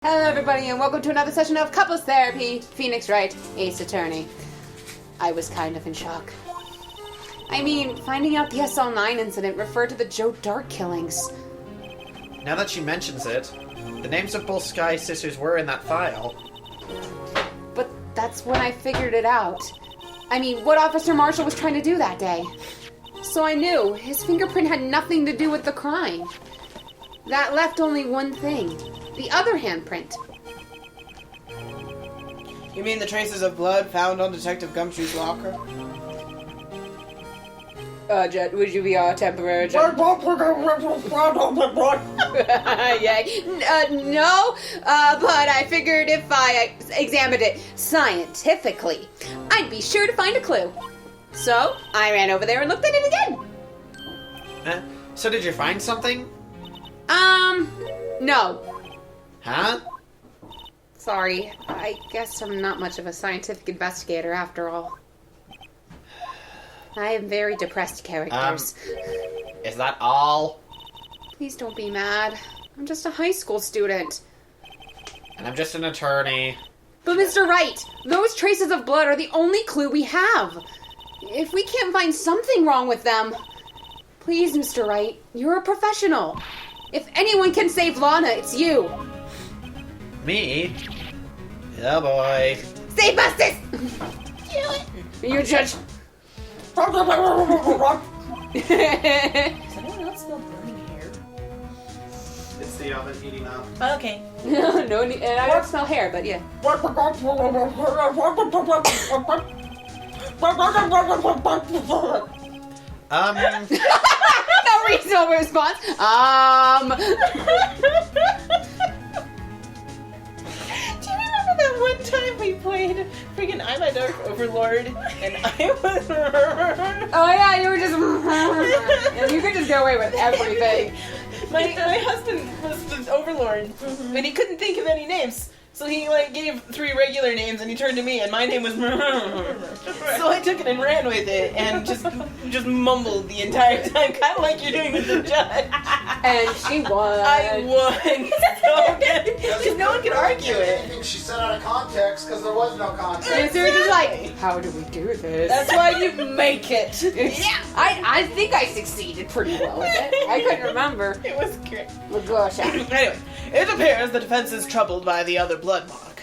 Hello everybody and welcome to another session of Couples Therapy. Phoenix Wright, Ace Attorney. I was kind of in shock. I mean, finding out the SL9 incident referred to the Joe Dart killings. Now that she mentions it, the names of both Sky sisters were in that file. But that's when I figured it out. I mean, what Officer Marshall was trying to do that day. So I knew his fingerprint had nothing to do with the crime. That left only one thing. The other handprint. You mean the traces of blood found on Detective Gumshoe's locker? Jet, would you be our temporary jet? Yeah. No, but I figured if I examined it scientifically, I'd be sure to find a clue. So, I ran over there and looked at it again. So did you find something? No. Huh? Sorry, I guess I'm not much of a scientific investigator after all. I am very depressed characters. Is that all? Please don't be mad. I'm just a high school student. And I'm just an attorney. But Mr. Wright, those traces of blood are the only clue we have. If we can't find something wrong with them... Please, Mr. Wright, you're a professional. If anyone can save Lana, it's you. Me? Oh boy. Save us, sis! You judge. Does anyone else smell burning hair? It's the oven heating up. Okay. No, and I don't smell hair, but yeah. No reasonable response. Do you remember that one time we played freaking I'm a Dark Overlord and I was... Oh yeah, you were just... And you could just get away with everything. My husband was the Overlord and he couldn't think of any names. So he gave 3 regular names and he turned to me and my name was... So I took it and ran with it and just mumbled the entire time, kind of like you're doing with the judge. And she won. I won. So good. Because no one could argue it. Anything she said out of context because there was no context. And so we're just like, how do we do this? That's why you make it. Yeah. I think I succeeded pretty well with it. I couldn't remember. It was great. Well, gosh. Anyway, it appears the defense is troubled by the other blood mark.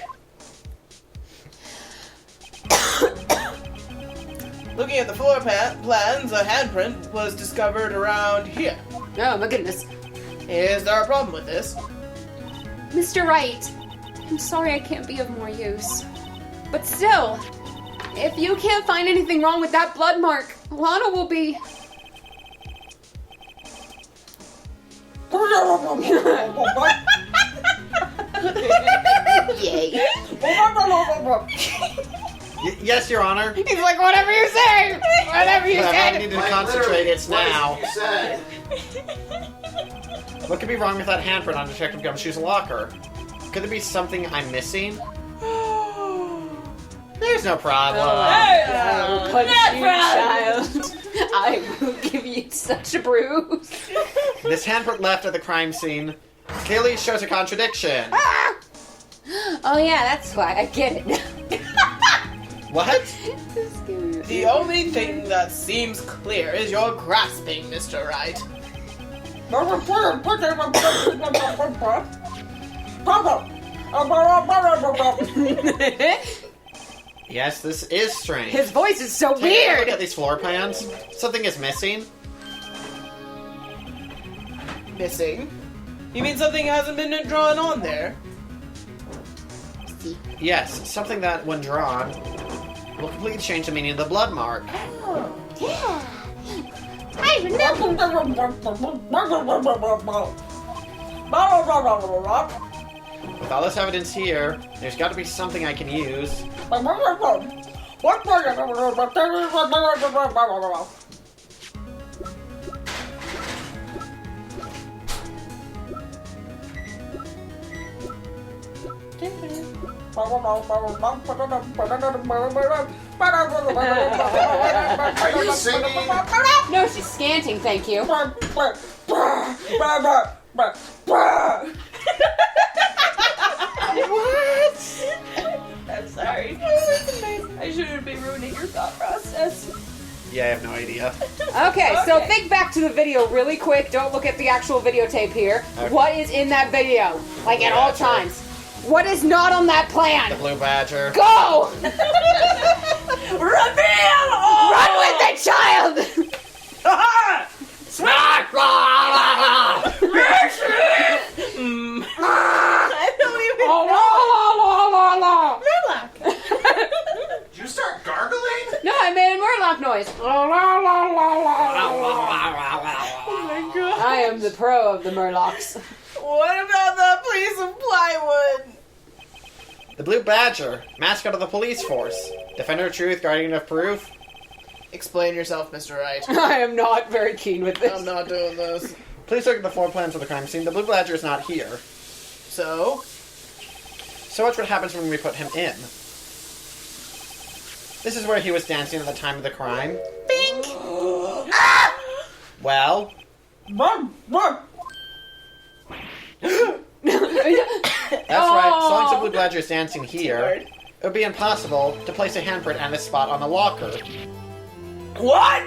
Looking at the floor plans, a handprint was discovered around here. Oh, my goodness. Is there a problem with this? Mr. Wright, I'm sorry I can't be of more use. But still, if you can't find anything wrong with that blood mark, Lana will be... Yay. Yes, Your Honor. He's like, whatever you say! Whatever you I said! need to concentrate. It's now. You said. What could be wrong with that handprint on Detective Gumshoe's locker? Could there be something I'm missing? There's no problem. I will punch you, child. I will give you such a bruise. This handprint left at the crime scene clearly shows a contradiction. Oh yeah, that's why. I get it. What? The only thing that seems clear is your grasping, Mr. Wright. Yes, this is strange. His voice is so Take a weird. look at these floor plans. Something is missing. Missing? You mean something hasn't been drawn on there? Yes, something that, when drawn, will completely change the meaning of the blood mark. Yeah. I remember. With all this evidence here, there's got to be something I can use. Are you singing? No, she's scanting, thank you. Yeah, I have no idea. Okay, so Okay. think back to the video really quick. Don't look at the actual videotape here. Okay. What is in that video? Like at all Gotcha. times. What is not on that The plan? blue badger. Go! Reveal all! Run with the child! I don't even La, know. la, la, la, la. Murloc. Did you start gargling? No, I made a Murloc noise. La, la, la, la, la, la. Oh my god. I am the pro of the Murlocs. What about the piece of plywood? The blue badger, mascot of the police force. Defender of truth, guardian of proof. Explain yourself, Mr. Wright. I am not very keen with this. I'm not doing this. Please look at the floor plans of the crime scene. The blue badger is not here. So? So watch what happens when we put him in. This is where he was dancing at the time of the crime. Bink! Well, that's right. So long as the blue badger is dancing here, hard. it would be impossible to place a handprint on this spot on the locker. What?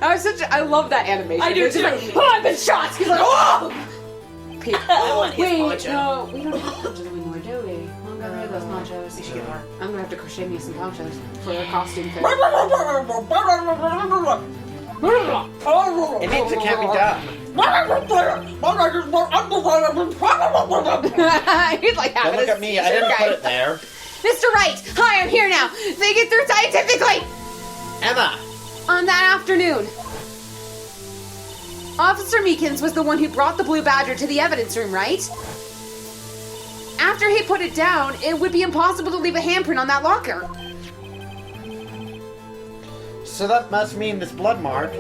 I love that animation. I do It's just too. like, oh, I've been shot. He's like, oh! I want his Wait, poncho. no, we don't have ponchos anymore, do we? I'm gonna wear those ponchos. We should get more. I'm gonna have to crochet me some ponchos for a costume thing. It means it can't be done. He's like Don't having look a at me. I didn't put it there. Mr. Wright, hi, I'm here now. Think it through scientifically. Emma! On that afternoon, Officer Meekins was the one who brought the blue badger to the evidence room, right? After he put it down, it would be impossible to leave a handprint on that locker. So that must mean this blood mark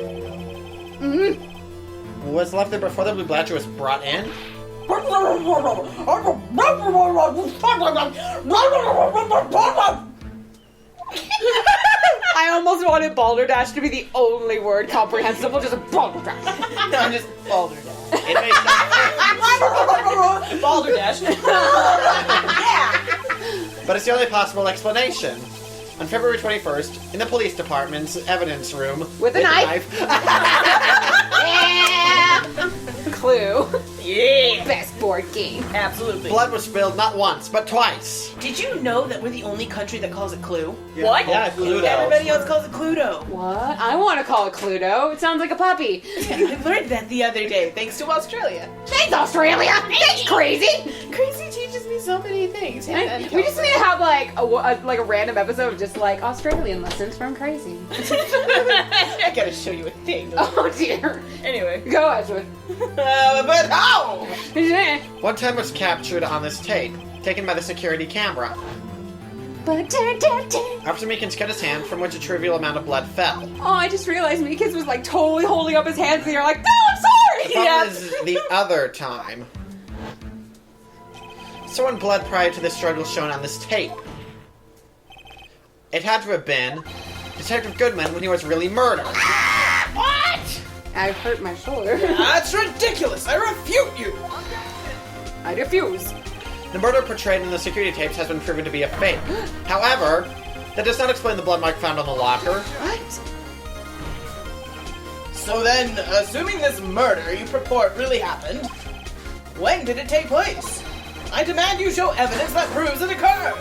was left there before the blue badger was brought in? I almost wanted balderdash to be the only word comprehensible, just a balderdash. No, just balderdash. It makes sense. Balderdash. But it's the only possible explanation. On February 21st, in the police department's evidence room... With a knife. Yeah. Clue. Yeah. Best board game. Absolutely. blood was spilled not once, but twice. Did you know that we're the only country that calls it Clue? Yeah. What? Yeah, Cluedo. Everybody else calls it Cluedo. What? I want to call it Cluedo. It sounds like a puppy. I learned that the other day, thanks to Australia. Thanks, Australia. Thanks, crazy. Crazy teaches me so many things. We just need to have like a random episode of just like Australian lessons from Crazy. I gotta show you a thing. Oh dear. Anyway. Go Edgewood. But how? One time was captured on this tape, taken by the security camera. Officer Meekins cut his hand, from which a trivial amount of blood fell. Oh, I just realized Meekins was like totally holding up his hands and you're like, no, I'm The sorry! problem is the other time. Someone bled prior to the struggle shown on this tape. It had to have been Detective Goodman when he was really murdered. What? I hurt my shoulder. That's ridiculous. I refute you. I refuse. The murder portrayed in the security tapes has been proven to be a fake. However, that does not explain the blood mark found on the locker. What? So then, assuming this murder you purport really happened, when did it take place? I demand you show evidence that proves it occurred.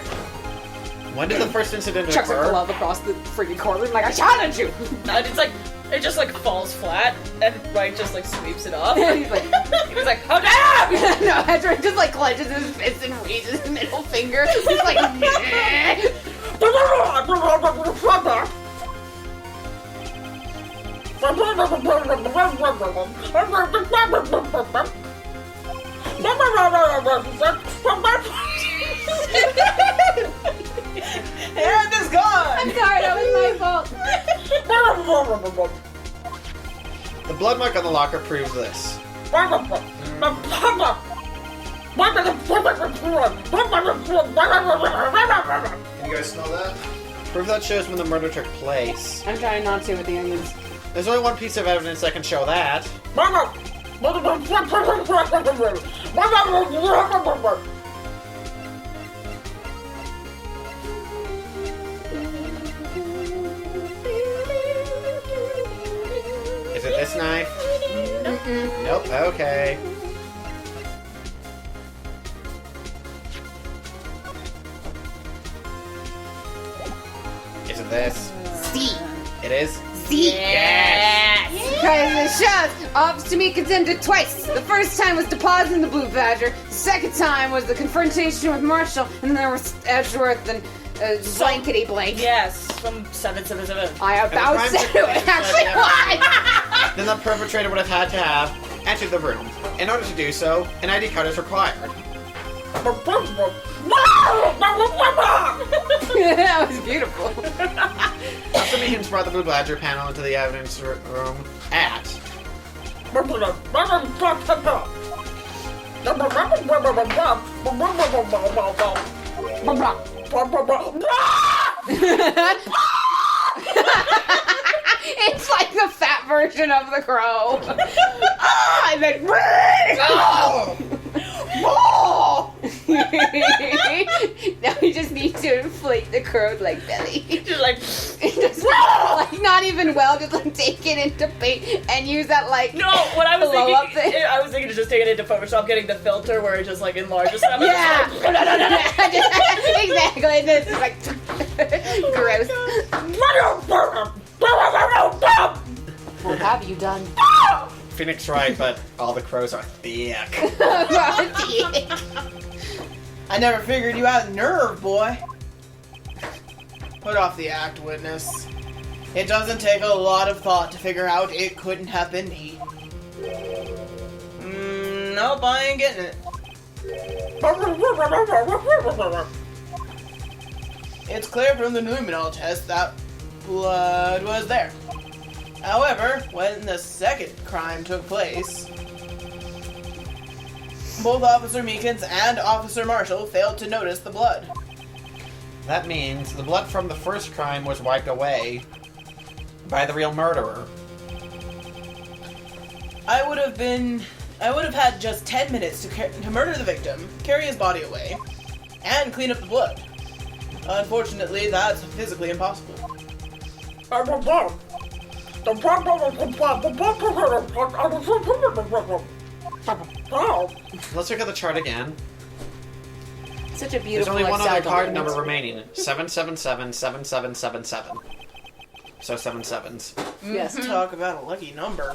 When did the first incident Chucks a occur? glove across the freaking courtroom like, I challenge you! And it's like, it just like falls flat, and Wright just like sweeps it off. And he's like, He's like, how dare you! no, Ezra just like clenches his fist and raises his middle finger. He's like, And it's gone. I'm sorry, that was my fault. The blood mark on the locker proves this. Can you guys smell that? Proof that shows when the murder took place. I'm trying not to with the onions. There's only one piece of evidence that can show that. this knife. Nope, okay. Is it this? C. It is? C. Yes! Because it shows Officer Meekins ended twice. The first time was depositing the Blue Badger. The second time was the confrontation with Marshall. And then there was Edgeworth and blankety blank. Yes, from 777. I about crime said it was actually why. Then the perpetrator would have had to have entered the room. In order to do so, an ID card is required. That was beautiful. Officer Meekins brought the Blue Badger panel into the evidence room at... It's like the fat version of the crow. And then now we just need to inflate the crow like belly. Just like, Just like not even well, just like take it into paint and use that like no, what I was blow up thinking, thing. I was thinking of just taking it into Photoshop, getting the filter where it just like enlarges stuff. Yeah, exactly. This is like gross. What have you done? Phoenix Wright, but all the crows are thick. I never figured you had nerve, boy. Put off the act, witness. It doesn't take a lot of thought to figure out it couldn't have been me. Nope, I ain't getting it. It's clear from the luminol test that blood was there. However, when the second crime took place, both Officer Meekins and Officer Marshall failed to notice the blood. That means the blood from the first crime was wiped away by the real murderer. I would have had just 10 minutes to murder the victim, carry his body away, and clean up the blood. Unfortunately, that's physically impossible. Let's look at the chart again. Such a There's beautiful. only one other Excel card document. number remaining. 7777777. So 7 sevens. Yes. Talk about a lucky number.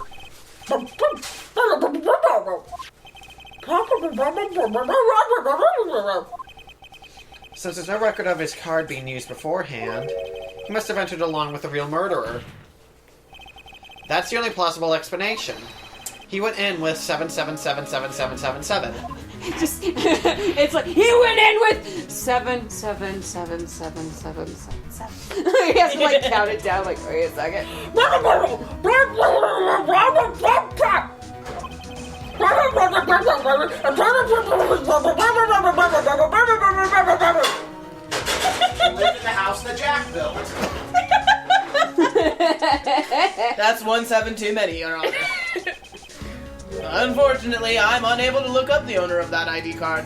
Since there's no record of his card being used beforehand, he must have entered along with the real murderer. That's the only plausible explanation. He went in with 7777777. It's like he went in with 7777777. He has to like count it down. Like, wait a second. Lived in the house that Jack built. That's 1-7 too many, Your Honor. Unfortunately, I'm unable to look up the owner of that ID card.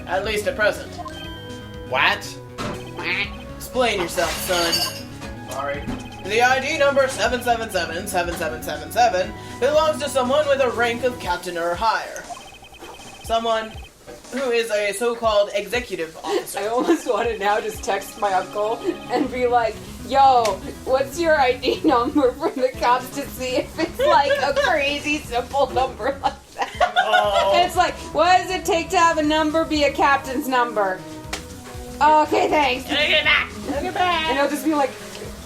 At least at present. What? Explain yourself, son. Sorry. The ID number 7777777 belongs to someone with a rank of captain or higher. Someone who is a so-called executive officer. I almost want to now just text my uncle and be like, yo, what's your ID number for the cops to see if it's like a crazy simple number like that. Oh. And it's like, what does it take to have a number be a captain's number? Okay, thanks. Take it back. And he'll just be like,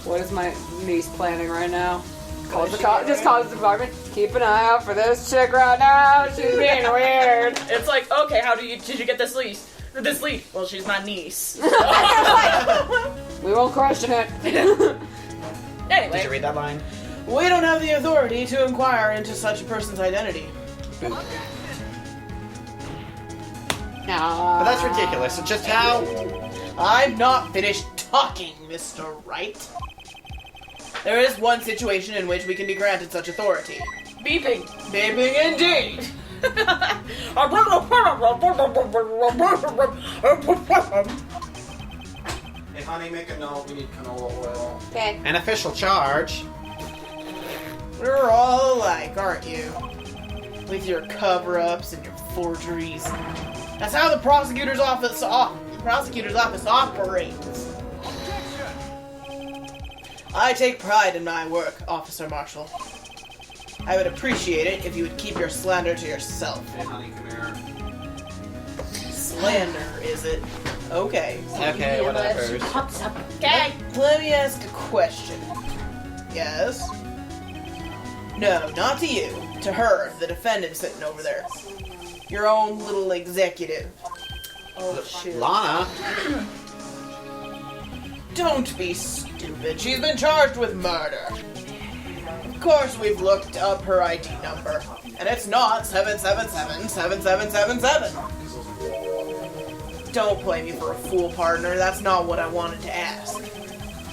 what is my niece planning right now? Calls the just calls the department. Keep an eye out for this chick right now. She's being weird. It's like, okay, how did you get this lease? This lead? Well, she's my niece. We won't question it. Did you Anyway, read that line? We don't have the authority to inquire into such a person's identity. But that's ridiculous. It's just how... I'm not finished talking, Mr. Wright. There is one situation in which we can be granted such authority. beeping. Beeping indeed. Hey, honey, make a note. We need canola oil. Okay. An official charge We're all alike, aren't you? With your cover-ups and your forgeries. That's how the prosecutor's office operates. I take pride in my work, Officer Marshall. I would appreciate it if you would keep your slander to yourself. Hey, honey, come here. Slander, is it? Okay. Okay, whatever. Pops up. Okay. Let me ask a question. Yes? No, not to you. To her, the defendant sitting over there. Your own little executive. Oh, shoot. Lana? Don't be stupid. She's been charged with murder. Of course, we've looked up her ID number, and it's not 777-7777. Don't play me for a fool, partner. That's not what I wanted to ask.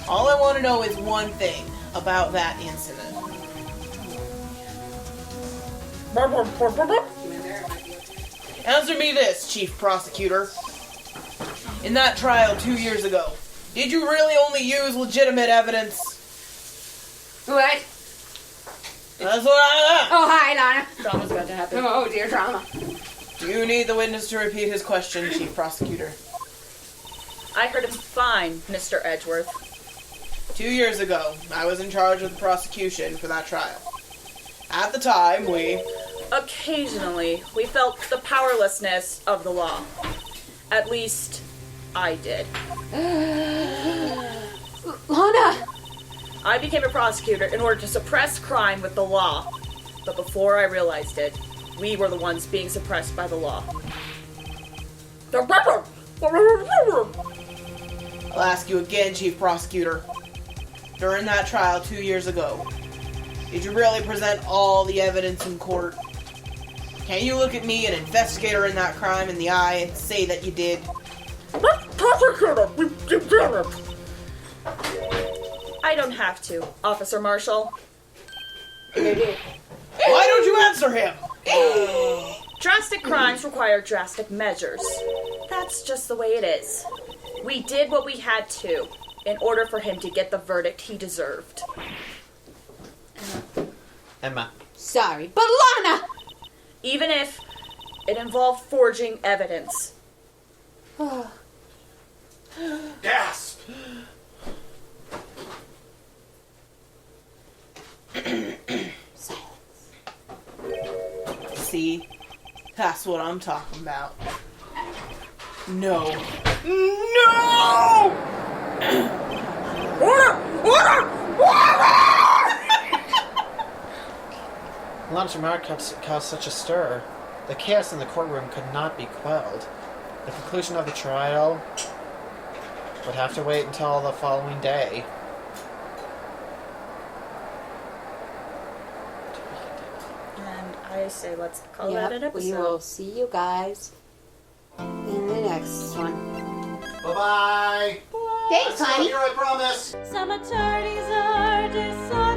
All I want to know is one thing about that incident. Answer me this, Chief Prosecutor. In that trial 2 years ago, did you really only use legitimate evidence? What? That's what I Oh, hi, Lana. Drama's about to happen. Oh, dear drama. Do you need the witness to repeat his question, Chief Prosecutor? I heard him fine, Mr. Edgeworth. 2 years ago, I was in charge of the prosecution for that trial. At the time, Occasionally, we felt the powerlessness of the law. At least, I did. Lana! I became a prosecutor in order to suppress crime with the law. But before I realized it, we were the ones being suppressed by the law. I'll ask you again, Chief Prosecutor. During that trial 2 years ago, did you really present all the evidence in court? Can you look at me, an investigator in that crime, in the eye and say that you did? I don't have to, Officer Marshall. Why don't you answer him? Drastic crimes require drastic measures. That's just the way it is. We did what we had to in order for him to get the verdict he deserved. Emma. Sorry, but Lana! Even if it involved forging evidence. Gasp! See? That's what I'm talking about. No. No! Lana's remark caused such a stir. The chaos in the courtroom could not be quelled. The conclusion of the trial would have to wait until the following day. And I say let's call that an Yep, episode. we will see you guys in the next one. Bye-bye! Thanks, I'll honey. see you, I promise! Some attorneys are dishonest.